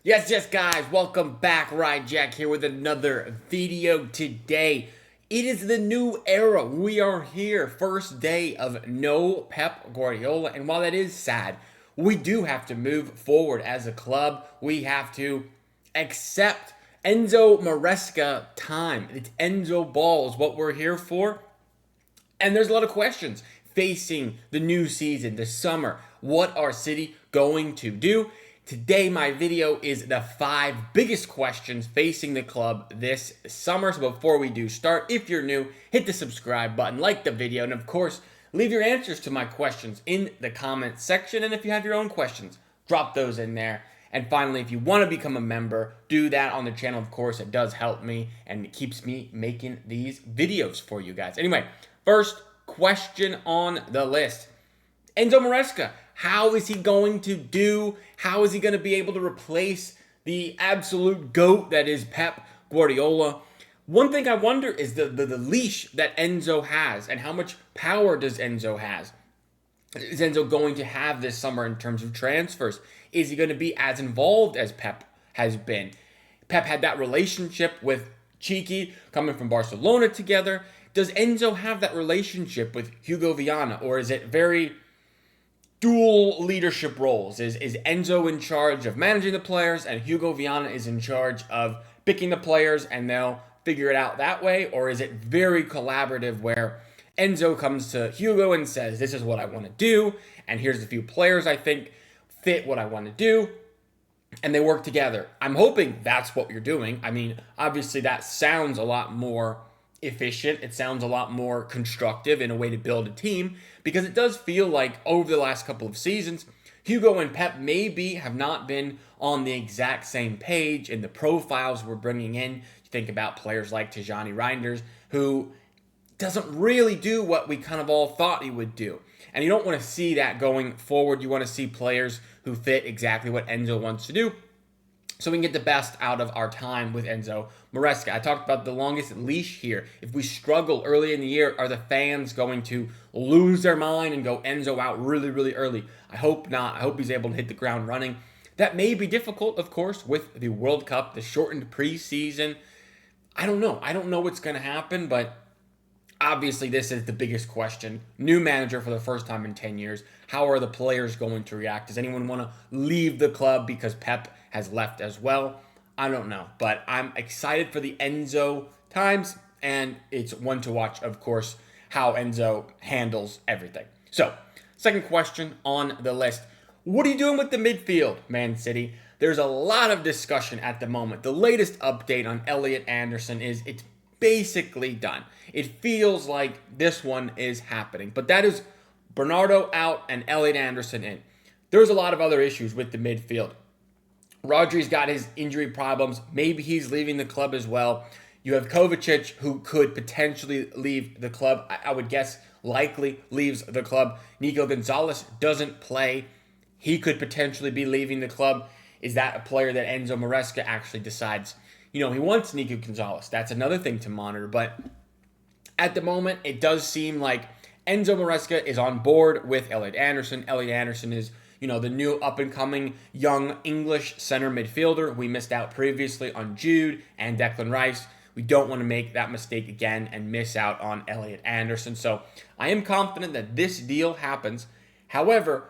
Yes, guys, welcome back. Ryan Jack here with another video today. It is the new era. We are here, first day of no Pep Guardiola. And while that is sad, we do have to move forward as a club. We have to accept Enzo Maresca time. It's Enzo Ball is what we're here for. And there's a lot of questions facing the new season, the summer. What are City going to do? Today, my video is the 5 biggest questions facing the club this summer. So before we do start, if you're new, hit the subscribe button, like the video, and of course, leave your answers to my questions in the comment section. And if you have your own questions, drop those in there. And finally, if you want to become a member, do that on the channel. Of course, it does help me and it keeps me making these videos for you guys. Anyway, first question on the list. Enzo Maresca, how is he going to do? How is he going to be able to replace the absolute GOAT that is Pep Guardiola? One thing I wonder is the leash that Enzo has and how much power does Enzo has? Is Enzo going to have this summer in terms of transfers? Is he going to be as involved as Pep has been? Pep had that relationship with Cheeky coming from Barcelona together. Does Enzo have that relationship with Hugo Viana, or is it very dual leadership roles? Is Enzo in charge of managing the players and Hugo Viana is in charge of picking the players and they'll figure it out that way? Or is it very collaborative where Enzo comes to Hugo and says, this is what I want to do, and here's a few players I think fit what I want to do, and they work together? I'm hoping that's what you're doing. I mean, obviously that sounds a lot more efficient. It sounds a lot more constructive in a way to build a team, because it does feel like over the last couple of seasons, Hugo and Pep maybe have not been on the exact same page in the profiles we're bringing in. You think about players like Tijani Reinders, who doesn't really do what we kind of all thought he would do. And you don't want to see that going forward. You want to see players who fit exactly what Enzo wants to do, so we can get the best out of our time with Enzo Maresca. I talked about the longest leash here. If we struggle early in the year, are the fans going to lose their mind and go Enzo out really, really early? I hope not. I hope he's able to hit the ground running. That may be difficult, of course, with the World Cup, the shortened preseason. I don't know. I don't know what's going to happen, but obviously, this is the biggest question. New manager for the first time in 10 years. How are the players going to react? Does anyone want to leave the club because Pep has left as well? I don't know. But I'm excited for the Enzo times, and it's one to watch, of course, how Enzo handles everything. So, second question on the list. What are you doing with the midfield, Man City? There's a lot of discussion at the moment. The latest update on Elliot Anderson is it's basically done. It feels like this one is happening. But that is Bernardo out and Elliot Anderson in. There's a lot of other issues with the midfield. Rodri's got his injury problems. Maybe he's leaving the club as well. You have Kovacic, who could potentially leave the club. I would guess likely leaves the club. Nico Gonzalez doesn't play. He could potentially be leaving the club. Is that a player that Enzo Maresca actually decides, he wants Nico Gonzalez? That's another thing to monitor. But at the moment, it does seem like Enzo Maresca is on board with Elliot Anderson. Elliot Anderson is, the new up-and-coming young English center midfielder. We missed out previously on Jude and Declan Rice. We don't want to make that mistake again and miss out on Elliot Anderson. So I am confident that this deal happens. However,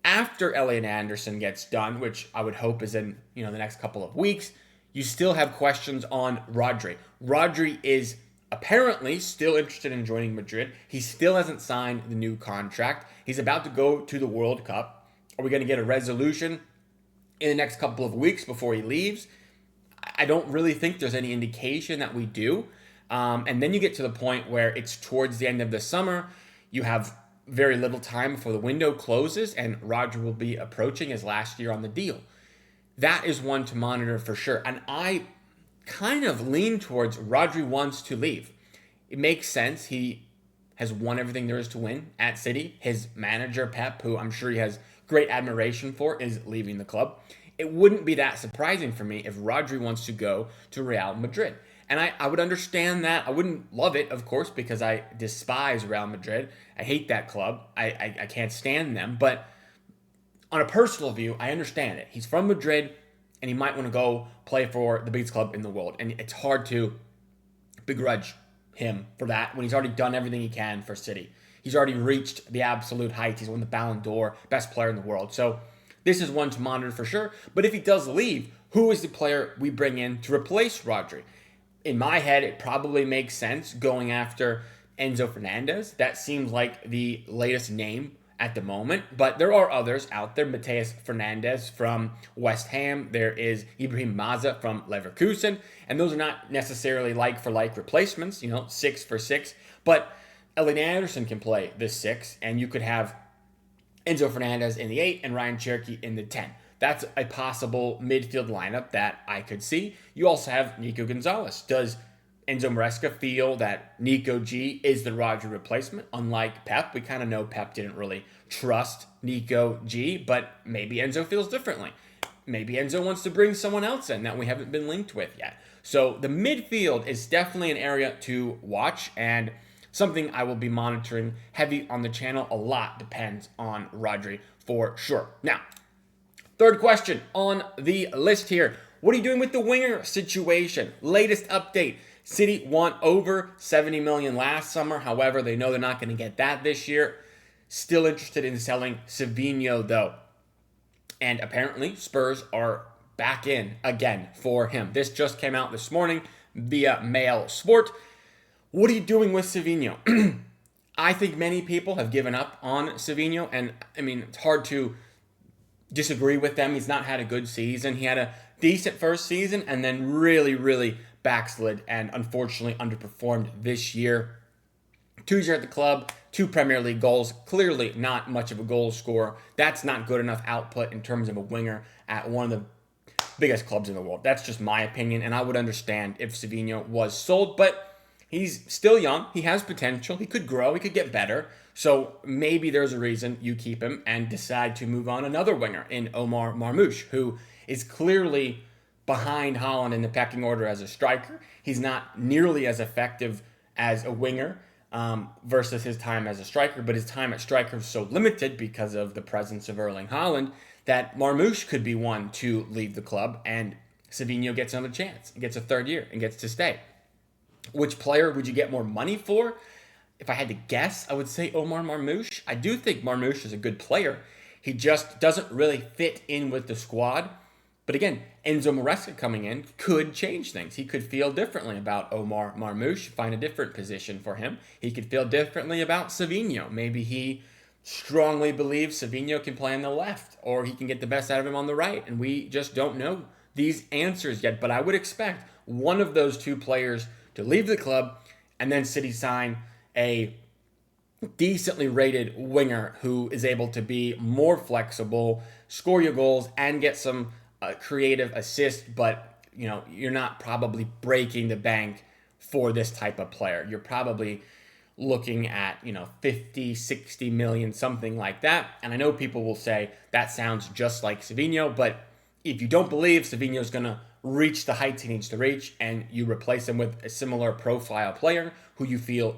after Elliot Anderson gets done, which I would hope is in, the next couple of weeks, you still have questions on Rodri. Rodri is apparently still interested in joining Madrid. He still hasn't signed the new contract. He's about to go to the World Cup. Are we going to get a resolution in the next couple of weeks before he leaves? I don't really think there's any indication that we do. And then you get to the point where it's towards the end of the summer. You have very little time before the window closes, and Rodri will be approaching his last year on the deal. That is one to monitor for sure. And I kind of lean towards Rodri wants to leave. It makes sense. He has won everything there is to win at City. His manager, Pep, who I'm sure he has great admiration for, is leaving the club. It wouldn't be that surprising for me if Rodri wants to go to Real Madrid. And I would understand that. I wouldn't love it, of course, because I despise Real Madrid. I hate that club. I can't stand them. But on a personal view, I understand it. He's from Madrid. and he might want to go play for the biggest club in the world. And it's hard to begrudge him for that when he's already done everything he can for City. He's already reached the absolute heights. He's won the Ballon d'Or, best player in the world. So this is one to monitor for sure. But if he does leave, who is the player we bring in to replace Rodri? In my head, it probably makes sense going after Enzo Fernandez. That seems like the latest name at the moment, but there are others out there. Mateus Fernandes from West Ham. There is Ibrahim Maza from Leverkusen, and those are not necessarily like-for-like replacements, 6 for 6, but Elliot Anderson can play the 6, and you could have Enzo Fernandez in the 8 and Ryan Cherky in the 10. That's a possible midfield lineup that I could see. You also have Nico Gonzalez. Does Enzo Maresca feel that Nico G is the Rodri replacement? Unlike Pep, we kind of know Pep didn't really trust Nico G, but maybe Enzo feels differently. Maybe Enzo wants to bring someone else in that we haven't been linked with yet. So the midfield is definitely an area to watch, and something I will be monitoring heavy on the channel. A lot depends on Rodri for sure. Now, third question on the list here. What are you doing with the winger situation? Latest update. City won over 70 million last summer. However, they know they're not going to get that this year. Still interested in selling Savinho, though. And apparently, Spurs are back in again for him. This just came out this morning via Mail Sport. What are you doing with Savinho? I think many people have given up on Savinho, and I mean, it's hard to disagree with them. He's not had a good season. He had a decent first season and then really backslid and unfortunately underperformed this year. 2 years at the club, 2 Premier League goals, clearly not much of a goal scorer. That's not good enough output in terms of a winger at one of the biggest clubs in the world. That's just my opinion, and I would understand if Savinho was sold, but he's still young. He has potential. He could grow. He could get better. So maybe there's a reason you keep him and decide to move on another winger in Omar Marmoush, who is clearly behind Haaland in the pecking order as a striker. He's not nearly as effective as a winger versus his time as a striker, but his time at striker is so limited because of the presence of Erling Haaland that Marmoush could be one to leave the club, and Savinho gets another chance. He gets a third year and gets to stay. Which player would you get more money for? If I had to guess, I would say Omar Marmoush. I do think Marmoush is a good player. He just doesn't really fit in with the squad. But again, Enzo Maresca coming in could change things. He could feel differently about Omar Marmoush, find a different position for him. He could feel differently about Savinho. Maybe he strongly believes Savinho can play on the left, or he can get the best out of him on the right. And we just don't know these answers yet. But I would expect one of those 2 players to leave the club and then City sign a decently rated winger who is able to be more flexible, score your goals, and get some creative assist, but you're not probably breaking the bank for this type of player. You're probably looking at 50, 60 million, something like that. And I know people will say that sounds just like Savinho, but if you don't believe Savinho's going to reach the heights he needs to reach and you replace him with a similar profile player who you feel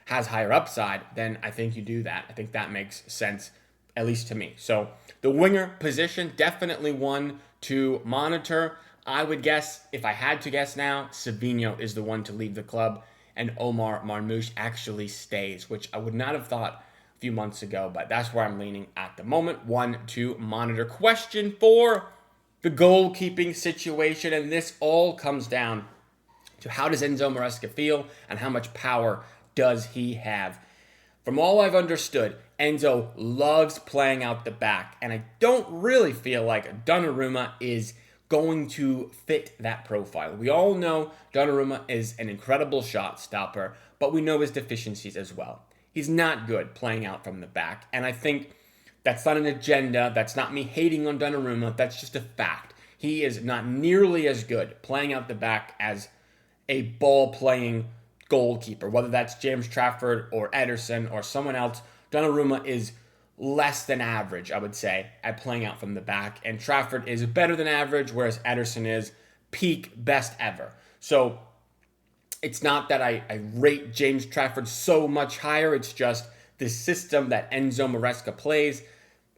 has higher upside, then I think you do that. I think that makes sense, at least to me. So the winger position, definitely one to monitor. I would guess, if I had to guess now, Savinho is the one to leave the club and Omar Marmoush actually stays, which I would not have thought a few months ago, but that's where I'm leaning at the moment. One to monitor. Question 4, the goalkeeping situation, and this all comes down to how does Enzo Maresca feel and how much power does he have? From all I've understood, Enzo loves playing out the back, and I don't really feel like Donnarumma is going to fit that profile. We all know Donnarumma is an incredible shot stopper, but we know his deficiencies as well. He's not good playing out from the back, and I think that's not an agenda. That's not me hating on Donnarumma. That's just a fact. He is not nearly as good playing out the back as a ball-playing goalkeeper, whether that's James Trafford or Ederson or someone else. Donnarumma is less than average, I would say, at playing out from the back. And Trafford is better than average, whereas Ederson is peak best ever. So it's not that I rate James Trafford so much higher. It's just the system that Enzo Maresca plays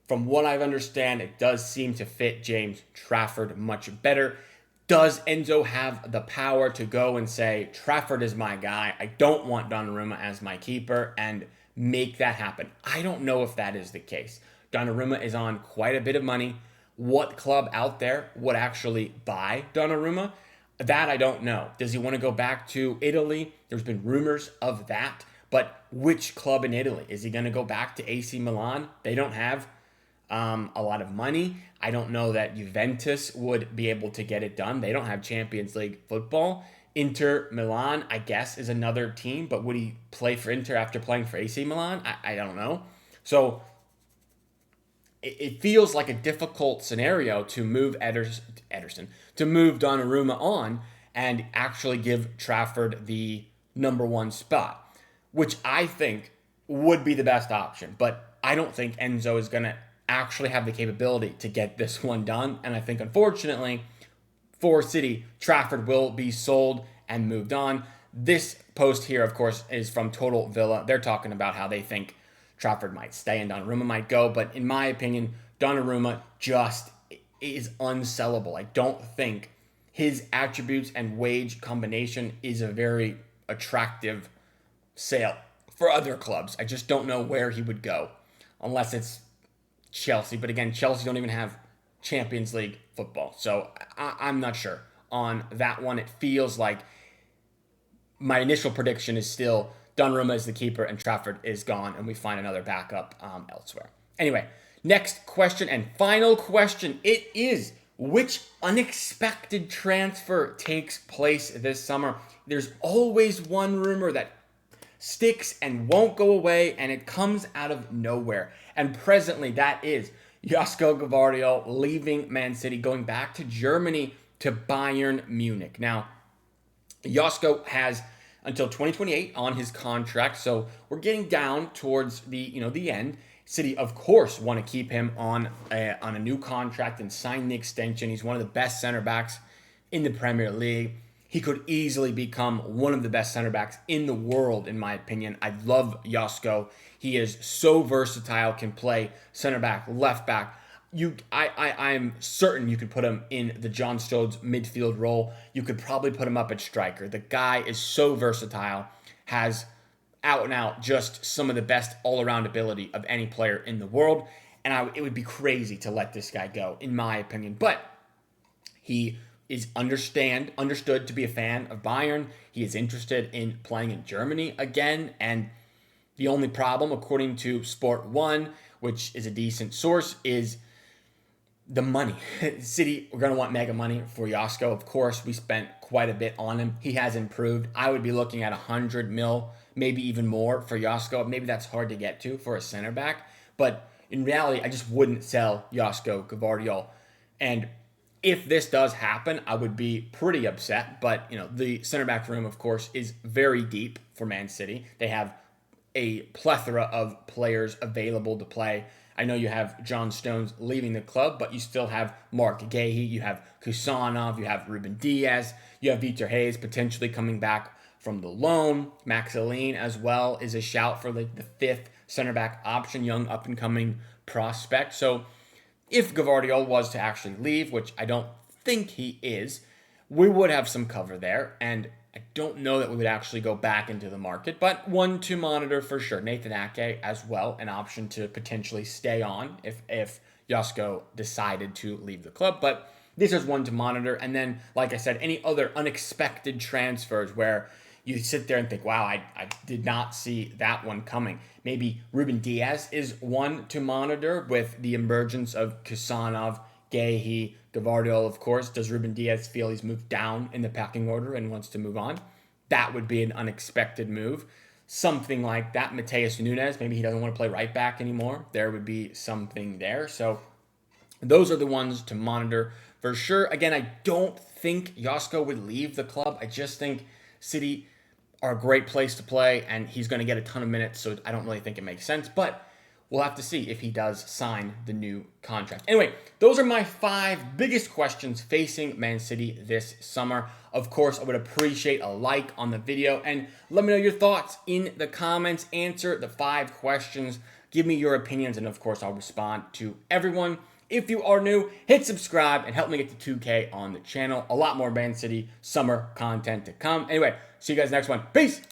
From what I understand, it does seem to fit James Trafford much better. Does Enzo have the power to go and say, Trafford is my guy, I don't want Donnarumma as my keeper, and make that happen? I don't know if that is the case. Donnarumma is on quite a bit of money. What club out there would actually buy Donnarumma? That I don't know. Does he want to go back to Italy? There's been rumors of that. But which club in Italy? Is he going to go back to AC Milan? They don't have a lot of money. I don't know that Juventus would be able to get it done. They don't have Champions League football. Inter Milan, I guess, is another team, but would he play for Inter after playing for AC Milan? I don't know. So it feels like a difficult scenario to move Ederson, to move Donnarumma on and actually give Trafford the number one spot, which I think would be the best option. But I don't think Enzo is going to actually have the capability to get this one done. And I think, unfortunately, for City, Trafford will be sold and moved on. This post here, of course, is from Total Villa. They're talking about how they think Trafford might stay and Donnarumma might go. But in my opinion, Donnarumma just is unsellable. I don't think his attributes and wage combination is a very attractive sale for other clubs. I just don't know where he would go unless it's Chelsea. But again, Chelsea don't even have Champions League football. So I'm not sure on that one. It feels like my initial prediction is still Donnarumma is the keeper and Trafford is gone and we find another backup elsewhere. Anyway, next question and final question. It is, which unexpected transfer takes place this summer? There's always one rumor that sticks and won't go away, and it comes out of nowhere. And presently, that is Josko Gvardiol leaving Man City, going back to Germany to Bayern Munich. Now, Josko has until 2028 on his contract, so we're getting down towards the end. City, of course, want to keep him on a new contract and sign the extension. He's one of the best center backs in the Premier League. He could easily become one of the best center backs in the world, in my opinion. I love Josko. He is so versatile, can play center back, left back. I'm certain you could put him in the John Stones midfield role. You could probably put him up at striker. The guy is so versatile, has out and out just some of the best all-around ability of any player in the world. And it would be crazy to let this guy go, in my opinion. But he is understood to be a fan of Bayern. He is interested in playing in Germany again. And the only problem, according to Sport 1, which is a decent source, is the money. City, we're going to want mega money for Josko. Of course, we spent quite a bit on him. He has improved. I would be looking at 100 mil, maybe even more for Josko. Maybe that's hard to get to for a center back. But in reality, I just wouldn't sell Josko Gvardiol. And if this does happen, I would be pretty upset. But, the center back room, of course, is very deep for Man City. They have a plethora of players available to play. I know you have John Stones leaving the club, but you still have Mark Guéhi, you have Kusanov, you have Ruben Diaz, you have Vitor Hayes potentially coming back from the loan. Max Alleyne as well is a shout for the fifth center back option, young up-and-coming prospect. So if Gvardiol was to actually leave, which I don't think he is, we would have some cover there, and I don't know that we would actually go back into the market, but one to monitor for sure. Nathan Ake as well, an option to potentially stay on if Josko decided to leave the club, but this is one to monitor. And then, like I said, any other unexpected transfers where you sit there and think, wow, I did not see that one coming. Maybe Ruben Diaz is one to monitor with the emergence of Kusanov, Guéhi, Gvardiol, of course. Does Ruben Diaz feel he's moved down in the pecking order and wants to move on? That would be an unexpected move. Something like that. Mateus Nunes, maybe he doesn't want to play right back anymore. There would be something there. So those are the ones to monitor for sure. Again, I don't think Josko would leave the club. I just think City are a great place to play, and he's going to get a ton of minutes, so I don't really think it makes sense. But we'll have to see if he does sign the new contract. Anyway, those are my 5 biggest questions facing Man City this summer. Of course, I would appreciate a like on the video, and let me know your thoughts in the comments. Answer the 5 questions Give me your opinions, and of course, I'll respond to everyone. If you are new, hit subscribe and help me get to 2K on the channel. A lot more Man City summer content to come. Anyway, see you guys next one. Peace!